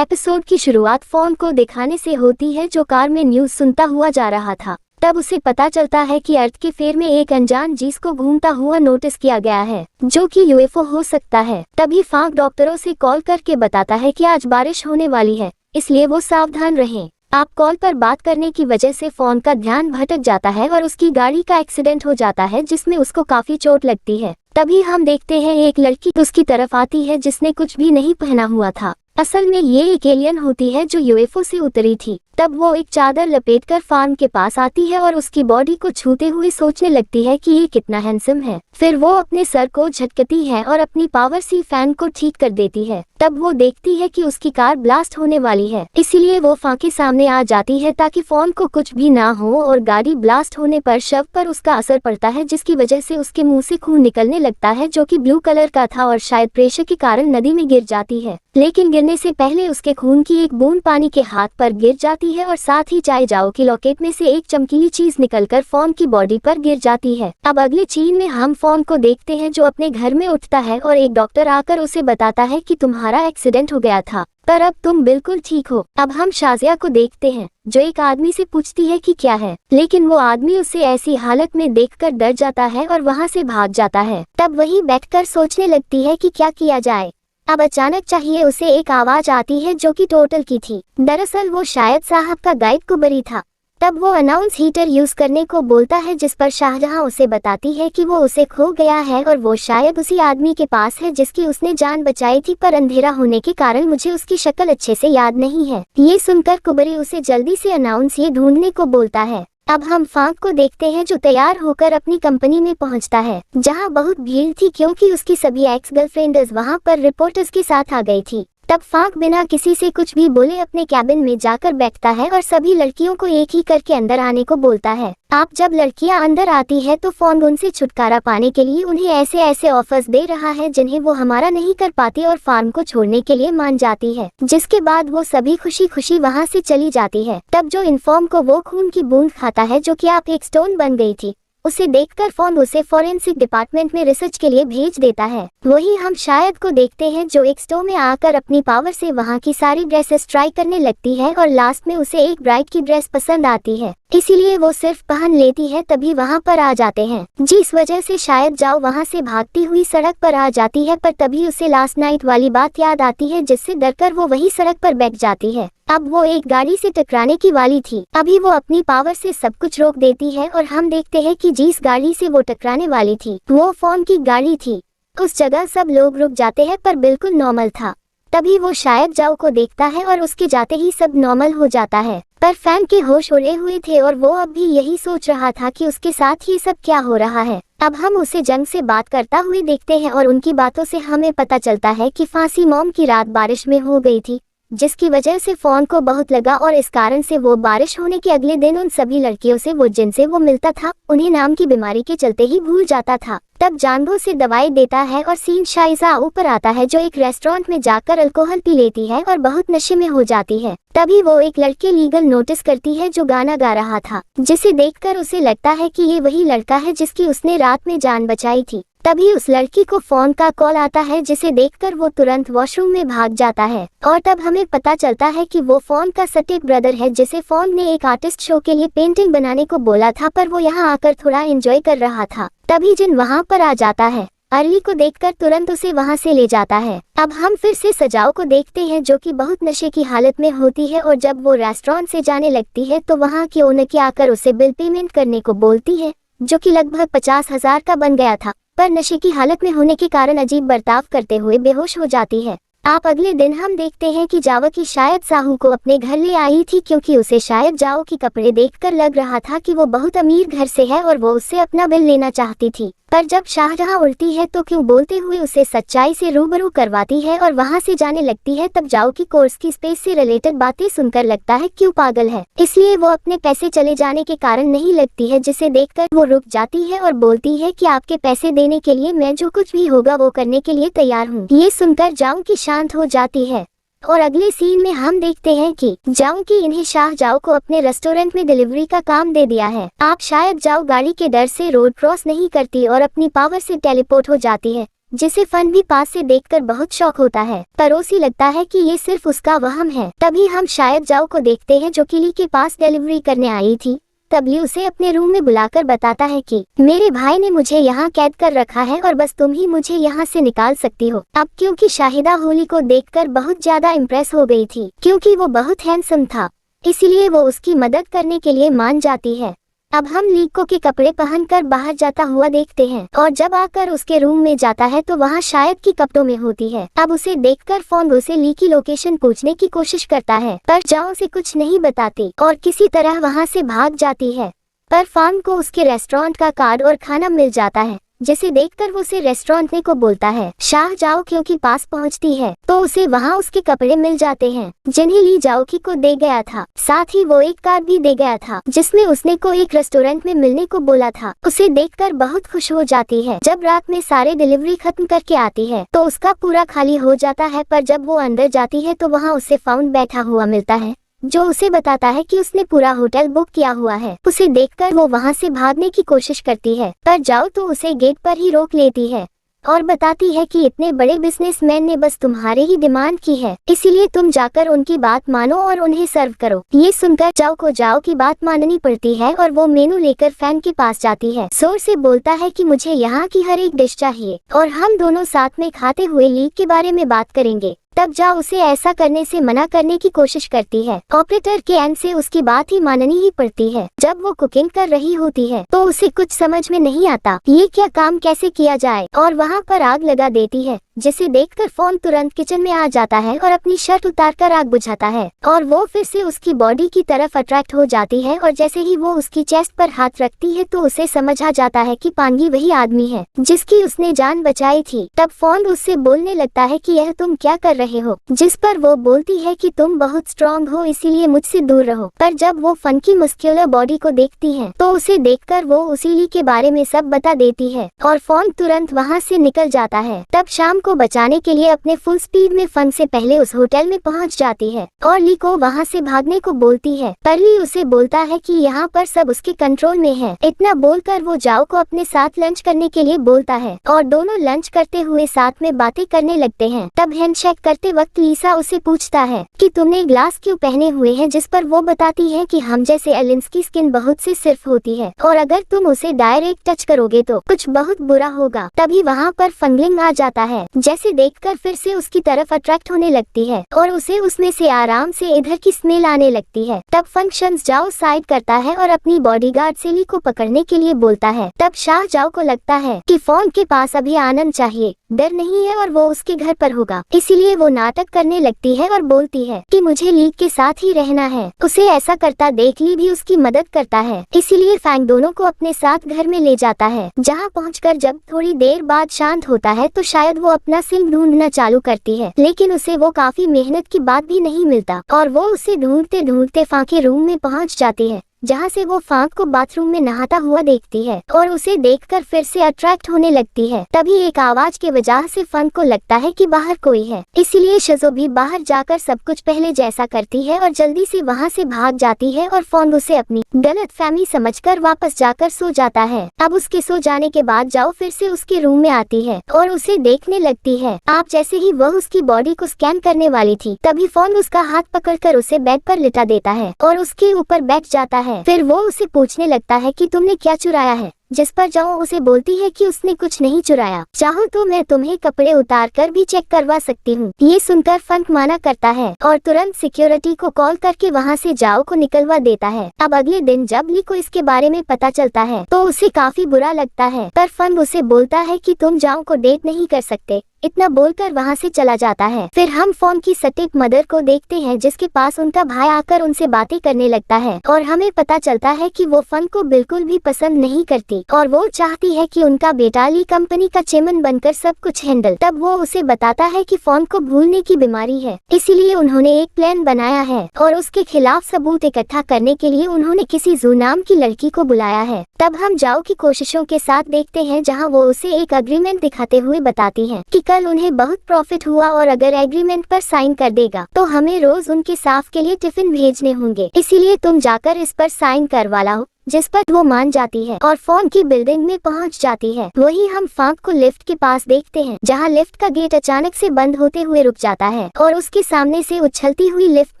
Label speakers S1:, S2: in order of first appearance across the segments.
S1: Episode की शुरुआत phone को दिखाने से होती है जो कार में न्यूज सुनता हुआ जा रहा था। तब उसे पता चलता है कि अर्थ के फेर में एक अनजान चीज को घूमता हुआ नोटिस किया गया है जो कि यूएफओ हो सकता है। तभी फांक डॉक्टरों से कॉल करके बताता है कि आज बारिश होने वाली है, इसलिए वो सावधान रहें। आप कॉल पर बात करने की वजह से फोन का ध्यान भटक जाता है और उसकी गाड़ी का एक्सीडेंट हो जाता है जिसमें उसको काफी चोट लगती है। तभी हम देखते हैं एक लड़की उसकी तरफ आती है जिसने कुछ भी नहीं पहना हुआ था। असल में ये एक एलियन होती है जो यूएफओ से उतरी थी। तब वो एक चादर लपेटकर फार्म के पास आती है और उसकी बॉडी को छूते हुए सोचने लगती है कि ये कितना हैंडसम है। फिर वो अपने सर को झटकती है और अपनी पावर सी फैन को ठीक कर देती है। तब वो देखती है कि उसकी कार ब्लास्ट होने वाली है, इसीलिए वो फांक के सामने आ जाती है ताकि फोन को कुछ भी ना हो और गाड़ी ब्लास्ट होने पर शव पर उसका असर पड़ता है जिसकी वजह से उसके मुंह से खून निकलने लगता है जो कि ब्लू कलर का था और शायद प्रेशर के कारण नदी में गिर जाती है। लेकिन गिरने से पहले उसके खून की एक बूंद पानी के हाथ पर गिर जाती है और साथ ही चाय जाओ की लॉकेट में से एक चमकीली चीज निकलकर फोन की बॉडी पर गिर जाती है। अब अगले सीन में हम फोन को देखते हैं जो अपने घर में उठता है और एक डॉक्टर आकर उसे बताता है कि तुम्हारा एक्सीडेंट हो गया था पर अब तुम बिल्कुल ठीक हो। अब हम शाजिया को देखते हैं जो एक आदमी से पूछती है कि क्या है, लेकिन वो आदमी उसे ऐसी हालत में देखकर डर जाता है और वहाँ से भाग जाता है। तब वही बैठकर सोचने लगती है कि क्या किया जाए। अब अचानक चाहिए उसे एक आवाज आती है जो कि टोटल की थी। दरअसल वो शायद साहब का गाइड कुबरी था। तब वो अनाउंस हीटर यूज करने को बोलता है जिस पर शाहजहां उसे बताती है कि वो उसे खो गया है और वो शायद उसी आदमी के पास है जिसकी उसने जान बचाई थी, पर अंधेरा होने के कारण मुझे उसकी शक्ल अच्छे से याद नहीं है। ये सुनकर कुबरी उसे जल्दी से अनाउंस ये ढूंढने को बोलता है। अब हम फांक को देखते हैं जो तैयार होकर अपनी कंपनी में पहुंचता है जहां बहुत भीड़ थी क्योंकि उसकी सभी एक्स गर्लफ्रेंड्स वहां पर रिपोर्टर्स के साथ आ गई थी। तब फांक बिना किसी से कुछ भी बोले अपने कैबिन में जाकर बैठता है और सभी लड़कियों को एक ही करके अंदर आने को बोलता है। आप जब लड़कियां अंदर आती है तो फोन उनसे छुटकारा पाने के लिए उन्हें ऐसे ऐसे ऑफर्स दे रहा है जिन्हें वो हमारा नहीं कर पाती और फार्म को छोड़ने के लिए मान जाती है, जिसके बाद वो सभी खुशी खुशी वहाँ से चली जाती है। तब जो इन्फॉर्म को वो खून की बूंद खाता है जो कि आप एक स्टोन बन गई थी, उसे देखकर फोन उसे फॉरेंसिक डिपार्टमेंट में रिसर्च के लिए भेज देता है। वही हम शायद को देखते हैं जो एक स्टोर में आकर अपनी पावर से वहां की सारी ड्रेसेस ट्राई करने लगती है और लास्ट में उसे एक ब्राइड की ड्रेस पसंद आती है, इसीलिए वो सिर्फ पहन लेती है। तभी वहां पर आ जाते हैं जिस वजह से शायद जाओ वहां से भागती हुई सड़क पर आ जाती है, पर तभी उसे लास्ट नाइट वाली बात याद आती है जिससे डरकर वो वही सड़क पर बैठ जाती है। अब वो एक गाड़ी से टकराने की वाली थी। अभी वो अपनी पावर से सब कुछ रोक देती है और हम देखते हैं कि जिस गाड़ी से वो टकराने वाली थी वो फोन की गाड़ी थी। उस जगह सब लोग रुक जाते हैं पर बिल्कुल नॉर्मल था। तभी वो शायद जाओ को देखता है और उसके जाते ही सब नॉर्मल हो जाता है, पर फैन के होश उड़े हुए थे और वो अब भी यही सोच रहा था कि उसके साथ ये सब क्या हो रहा है। अब हम उसे जंग से बात करता हुए देखते हैं और उनकी बातों से हमें पता चलता है कि फांसी मॉम की रात बारिश में हो गई थी जिसकी वजह से फोन को बहुत लगा और इस कारण से वो बारिश होने के अगले दिन उन सभी लड़कियों से वो जिनसे वो मिलता था उन्हें नाम की बीमारी के चलते ही भूल जाता था। तब जानबो से दवाई देता है और सीन शाइजा ऊपर आता है जो एक रेस्टोरेंट में जाकर अल्कोहल पी लेती है और बहुत नशे में हो जाती है। तभी वो एक लड़के लीगल नोटिस करती है जो गाना गा रहा था, जिसे देखकर उसे लगता है कि ये वही लड़का है जिसकी उसने रात में जान बचाई थी। तभी उस लड़की को फोन का कॉल आता है जिसे देखकर वो तुरंत वॉशरूम में भाग जाता है और तब हमें पता चलता है कि वो फोन का सटेक ब्रदर है जिसे फोन ने एक आर्टिस्ट शो के लिए पेंटिंग बनाने को बोला था, पर वो यहाँ आकर थोड़ा एंजॉय कर रहा था। तभी जिन वहाँ पर आ जाता है अर्ली को देखकर तुरंत उसे वहाँ से ले जाता है। अब हम फिर से सजाओ को देखते हैं जो कि बहुत नशे की हालत में होती है और जब वो रेस्टोरेंट से जाने लगती है तो वहाँ की ओनर की आकर उसे बिल पेमेंट करने को बोलती है जो कि लगभग 50,000 का बन गया था, पर नशे की हालत में होने के कारण अजीब बर्ताव करते हुए बेहोश हो जाती है। आप अगले दिन हम देखते हैं कि जावा की शायद साहू को अपने घर ले आई थी क्योंकि उसे शायद जाओ की कपड़े देखकर लग रहा था कि वो बहुत अमीर घर से है और वो उससे अपना बिल लेना चाहती थी। पर जब शाहजहां उल्टी है तो क्यों बोलते हुए उसे सच्चाई से रूबरू करवाती है और वहां से जाने लगती है। तब जाओ की कोर्स की स्पेस से रिलेटेड बातें सुनकर लगता है क्यों पागल है, इसलिए वो अपने पैसे चले जाने के कारण नहीं लगती है, जिसे देखकर वो रुक जाती है और बोलती है कि आपके पैसे देने के लिए मैं जो कुछ भी होगा वो करने के लिए तैयार हूँ। ये सुनकर जाओ की शांत हो जाती है और अगले सीन में हम देखते हैं कि जाओ की इन्हें शाह जाओ को अपने रेस्टोरेंट में डिलीवरी का काम दे दिया है। आप शायद जाओ गाड़ी के डर से रोड क्रॉस नहीं करती और अपनी पावर से टेलीपोर्ट हो जाती है, जिसे फन भी पास से देखकर बहुत शौक होता है, पर उसे लगता है कि ये सिर्फ उसका वहम है। तभी हम शायद जाओ को देखते हैं जो कि ली के पास डिलीवरी करने आई थी। तब ली उसे अपने रूम में बुलाकर बताता है कि मेरे भाई ने मुझे यहाँ कैद कर रखा है और बस तुम ही मुझे यहाँ से निकाल सकती हो। अब क्योंकि शाहिदा होली को देखकर बहुत ज्यादा इम्प्रेस हो गई थी, क्योंकि वो बहुत हैंडसम था, इसीलिए वो उसकी मदद करने के लिए मान जाती है। अब हम ली को के कपड़े पहनकर बाहर जाता हुआ देखते हैं और जब आकर उसके रूम में जाता है तो वहाँ शायद की कपड़ों में होती है। अब उसे देखकर फोन उसे ली की लोकेशन पूछने की कोशिश करता है, पर जाओ से कुछ नहीं बताती और किसी तरह वहाँ से भाग जाती है। पर फान को उसके रेस्टोरेंट का कार्ड और खाना मिल जाता है, जिसे देखकर वो उसे रेस्टोरेंट को बोलता है शाह जाओ क्योंकि पास पहुंचती है तो उसे वहां उसके कपड़े मिल जाते हैं जिन्हें ली जाओकी को दे गया था। साथ ही वो एक कार्ड भी दे गया था जिसमें उसने को एक रेस्टोरेंट में मिलने को बोला था। उसे देखकर बहुत खुश हो जाती है। जब रात में सारे डिलीवरी खत्म करके आती है तो उसका पूरा खाली हो जाता है, पर जब वो अंदर जाती है तो वहाँ उसे फाउंड बैठा हुआ मिलता है जो उसे बताता है कि उसने पूरा होटल बुक किया हुआ है। उसे देखकर वो वहां से भागने की कोशिश करती है, पर जाओ तो उसे गेट पर ही रोक लेती है और बताती है कि इतने बड़े बिजनेसमैन ने बस तुम्हारे ही डिमांड की है, इसीलिए तुम जाकर उनकी बात मानो और उन्हें सर्व करो। ये सुनकर जाओ को जाओ की बात माननी पड़ती है और वो मेनू लेकर फैन के पास जाती है। जोर से बोलता है कि मुझे यहाँ की हर एक डिश चाहिए और हम दोनों साथ में खाते हुए लीग के बारे में बात करेंगे। तब जाओ उसे ऐसा करने से मना करने की कोशिश करती है। ऑपरेटर के एंड से उसकी बात ही माननी ही पड़ती है। जब वो कुकिंग कर रही होती है तो उसे कुछ समझ में नहीं आता ये क्या काम कैसे किया जाए और वहाँ पर आग लगा देती है, जिसे देखकर फोन तुरंत किचन में आ जाता है और अपनी शर्ट उतारकर आग बुझाता है और वो फिर से उसकी बॉडी की तरफ अट्रैक्ट हो जाती है और जैसे ही वो उसकी चेस्ट पर हाथ रखती है तो उसे समझ आ जाता है कि पांगी वही आदमी है जिसकी उसने जान बचाई थी। तब फोन उससे बोलने लगता है कि यह तुम क्या कर रहे हो, जिस पर वो बोलती है कि तुम बहुत स्ट्रॉन्ग हो इसीलिए मुझसे दूर रहो। पर जब वो फन की मस्क्यूलर बॉडी को देखती है तो उसे देखकर वो उसी ली के बारे में सब बता देती है और फोन तुरंत वहाँ से निकल जाता है। तब शाम को बचाने के लिए अपने फुल स्पीड में फन से पहले उस होटल में पहुंच जाती है और ली को वहां से भागने को बोलती है, पर ली उसे बोलता है कि यहाँ पर सब उसके कंट्रोल में है। इतना बोलकर वो जाओ को अपने साथ लंच करने के लिए बोलता है और दोनों लंच करते हुए साथ में बातें करने लगते हैं। तब हैंडशेक करते वक्त लीसा उसे पूछता है कि तुमने ग्लास क्यों पहने हुए हैं, जिस पर वो बताती है कि हम जैसे एलियंस की स्किन बहुत सी सिर्फ होती है और अगर तुम उसे डायरेक्ट टच करोगे तो कुछ बहुत बुरा होगा। तभी वहाँ पर फंगलिंग आ जाता है, जैसे देखकर फिर से उसकी तरफ अट्रैक्ट होने लगती है और उसे उसमें से आराम से इधर की स्मेल आने लगती है। तब फंक्शंस जाओ साइड करता है और अपनी बॉडीगार्ड से ली को पकड़ने के लिए बोलता है। तब शाह जाओ को लगता है कि फोन के पास अभी आनंद चाहिए, डर नहीं है और वो उसके घर पर होगा, इसीलिए वो नाटक करने लगती है और बोलती है कि मुझे लीग के साथ ही रहना है। उसे ऐसा करता देख ली भी उसकी मदद करता है, इसीलिए फैंग दोनों को अपने साथ घर में ले जाता है, जहाँ पहुंचकर जब थोड़ी देर बाद शांत होता है तो शायद वो अपना सिम ढूंढना चालू करती है, लेकिन उसे वो काफी मेहनत के बाद भी नहीं मिलता और वो उसे ढूंढते ढूंढते फां के रूम में पहुंच जाती है, जहाँ से वो फांक को बाथरूम में नहाता हुआ देखती है और उसे देखकर फिर से अट्रैक्ट होने लगती है। तभी एक आवाज के वजह से फंक को लगता है कि बाहर कोई है, इसीलिए शजो भी बाहर जाकर सब कुछ पहले जैसा करती है और जल्दी से वहाँ से भाग जाती है और फोन उसे अपनी गलतफहमी समझकर वापस जाकर सो जाता है। अब उसके सो जाने के बाद जाओ फिर से उसके रूम में आती है और उसे देखने लगती है। आप जैसे ही वह उसकी बॉडी को स्कैन करने वाली थी तभी फोन उसका हाथ पकड़कर उसे बेड पर लिटा देता है और उसके ऊपर बैठ जाता है। फिर वो उसे पूछने लगता है कि तुमने क्या चुराया है, जिस पर जाओ उसे बोलती है कि उसने कुछ नहीं चुराया, चाहो तो मैं तुम्हें कपड़े उतार कर भी चेक करवा सकती हूँ। ये सुनकर फंक माना करता है और तुरंत सिक्योरिटी को कॉल करके वहाँ से जाओ को निकलवा देता है। अब अगले दिन जब ली को इसके बारे में पता चलता है तो उसे काफी बुरा लगता है, पर फंक उसे बोलता है कि तुम जाओ को डेट नहीं कर सकते। इतना बोलकर वहाँ से चला जाता है। फिर हम फोन की सटीक मदर को देखते हैं जिसके पास उनका भाई आकर उनसे बातें करने लगता है और हमें पता चलता है कि वो फन को बिल्कुल भी पसंद नहीं करती और वो चाहती है कि उनका बेटा ली कंपनी का चेयरमैन बनकर सब कुछ हैंडल। तब वो उसे बताता है कि फोन को भूलने की बीमारी है, इसीलिए उन्होंने एक प्लान बनाया है और उसके खिलाफ सबूत इकट्ठा करने के लिए उन्होंने किसी जू नाम की लड़की को बुलाया है। तब हम जाओ की कोशिशों के साथ देखते हैं जहाँ वो उसे एक एग्रीमेंट दिखाते हुए बताती है कि कल उन्हें बहुत प्रॉफिट हुआ और अगर एग्रीमेंट पर साइन कर देगा तो हमें रोज उनके साफ के लिए टिफिन भेजने होंगे, इसीलिए तुम जाकर इस पर साइन करवा लाओ। जिस पर वो मान जाती है और फोन की बिल्डिंग में पहुंच जाती है। वही हम फांक को लिफ्ट के पास देखते हैं, जहां लिफ्ट का गेट अचानक से बंद होते हुए रुक जाता है और उसके सामने से उछलती हुई लिफ्ट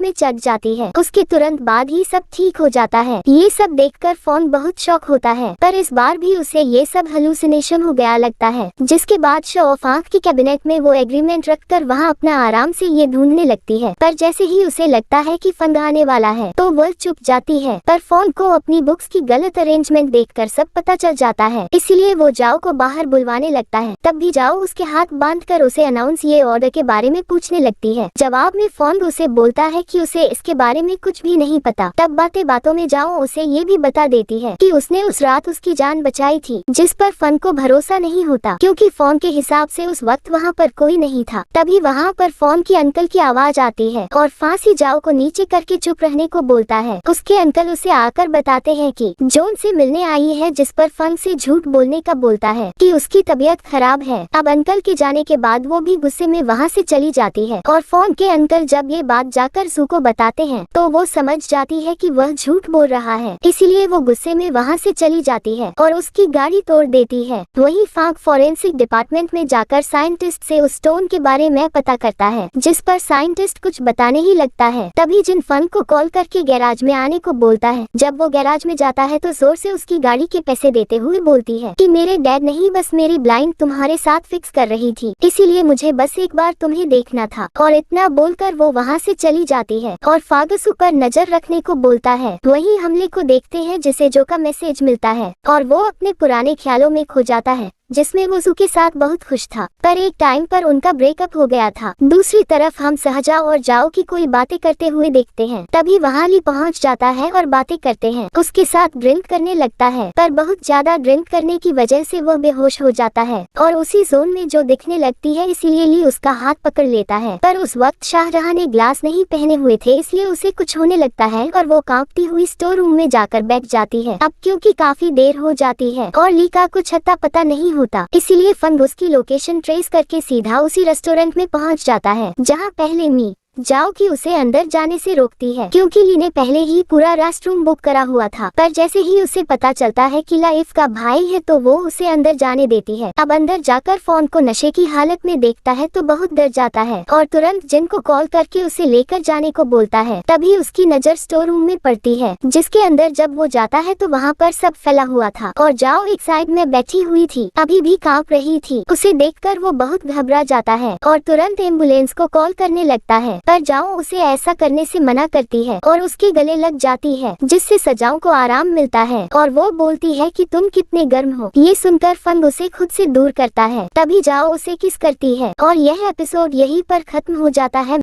S1: में चढ़ जाती है। उसके तुरंत बाद ही सब ठीक हो जाता है। ये सब देखकर फोन बहुत शॉक होता है, पर इस बार भी उसे ये सब हेलुसिनेशन हो गया लगता है। जिसके बाद शो फांक की कैबिनेट में वो एग्रीमेंट रखकर वहाँ अपना आराम से ये ढूंढने लगती है, पर जैसे ही उसे लगता है कि फंद आने वाला है तो वो चुप जाती है। पर फोन को अपनी बुक्स की गलत अरेंजमेंट देखकर सब पता चल जाता है, इसलिए वो जाओ को बाहर बुलवाने लगता है। तब भी जाओ उसके हाथ बांधकर उसे अनाउंस ये ऑर्डर के बारे में पूछने लगती है। जवाब में फोन उसे बोलता है कि उसे इसके बारे में कुछ भी नहीं पता। तब बातें बातों में जाओ उसे ये भी बता देती है कि उसने उस रात उसकी जान बचाई थी, जिस पर फन को भरोसा नहीं होता क्योंकि फोन के हिसाब से उस वक्त वहाँ पर कोई नहीं था। तभी वहाँ पर फोन की अंकल की आवाज आती है और फांसी जाओ को नीचे करके चुप रहने को बोलता है। उसके अंकल उसे आकर बताते हैं कि जोन से मिलने आई है, जिस पर फन से झूठ बोलने का बोलता है कि उसकी तबीयत खराब है। अब अंकल के जाने के बाद वो भी गुस्से में वहाँ से चली जाती है और फोन के अंकल जब ये बात जाकर जू को बताते हैं तो वो समझ जाती है कि वह झूठ बोल रहा है, इसीलिए वो गुस्से में वहाँ से चली जाती है और उसकी गाड़ी तोड़ देती है। वही फांक फॉरेंसिक डिपार्टमेंट में जाकर साइंटिस्ट से उस स्टोन के बारे में पता करता है, जिस पर साइंटिस्ट कुछ बताने ही लगता है। तभी जिन फन को कॉल करके गैराज में आने को बोलता है। जब वो गैराज में जाता है तो जोर से उसकी गाड़ी के पैसे देते हुए बोलती है कि मेरे डैड नहीं, बस मेरी ब्लाइंड तुम्हारे साथ फिक्स कर रही थी, इसीलिए मुझे बस एक बार तुम्हें देखना था। और इतना बोलकर वो वहाँ से चली जाती है और फागसू पर नजर रखने को बोलता है। वही हमले को देखते हैं जिसे जो का मैसेज मिलता है और वो अपने पुराने ख्यालों में खो जाता है, जिसमें वो जू के साथ बहुत खुश था, पर एक टाइम पर उनका ब्रेकअप हो गया था। दूसरी तरफ हम सहजा और जाओ की कोई बातें करते हुए देखते हैं। तभी वहाँ ली पहुँच जाता है और बातें करते हैं। उसके साथ ड्रिंक करने लगता है, पर बहुत ज्यादा ड्रिंक करने की वजह से वह बेहोश हो जाता है और उसी जोन में जो दिखने लगती है, इसीलिए ली उसका हाथ पकड़ लेता है। पर उस वक्त शाहजहां ने ग्लास नहीं पहने हुए थे, इसलिए उसे कुछ होने लगता है और वो कांपती हुई स्टोर रूम में जाकर बैठ जाती है। अब क्योंकि काफी देर हो जाती है और ली का कुछ अता पता नहीं होता, इसीलिए फंग उसकी लोकेशन ट्रेस करके सीधा उसी रेस्टोरेंट में पहुंच जाता है, जहां पहले मी जाओ कि उसे अंदर जाने से रोकती है क्योंकि ली ने पहले ही पूरा रेस्टरूम बुक करा हुआ था। पर जैसे ही उसे पता चलता है कि लाइफ का भाई है तो वो उसे अंदर जाने देती है। अब अंदर जाकर फोन को नशे की हालत में देखता है तो बहुत डर जाता है और तुरंत जिन को कॉल करके उसे लेकर जाने को बोलता है। तभी उसकी नजर स्टोर रूम में पड़ती है, जिसके अंदर जब वो जाता है तो वहाँ पर सब फैला हुआ था और जाओ एक साइड में बैठी हुई थी, अभी भी कांप रही थी। उसे देखकर वो बहुत घबरा जाता है और तुरंत एम्बुलेंस को कॉल करने लगता है, पर जाओ उसे ऐसा करने से मना करती है और उसके गले लग जाती है, जिससे सजाओ को आराम मिलता है और वो बोलती है कि तुम कितने गर्म हो। ये सुनकर फंग उसे खुद से दूर करता है। तभी जाओ उसे किस करती है और यह एपिसोड यहीं पर खत्म हो जाता है।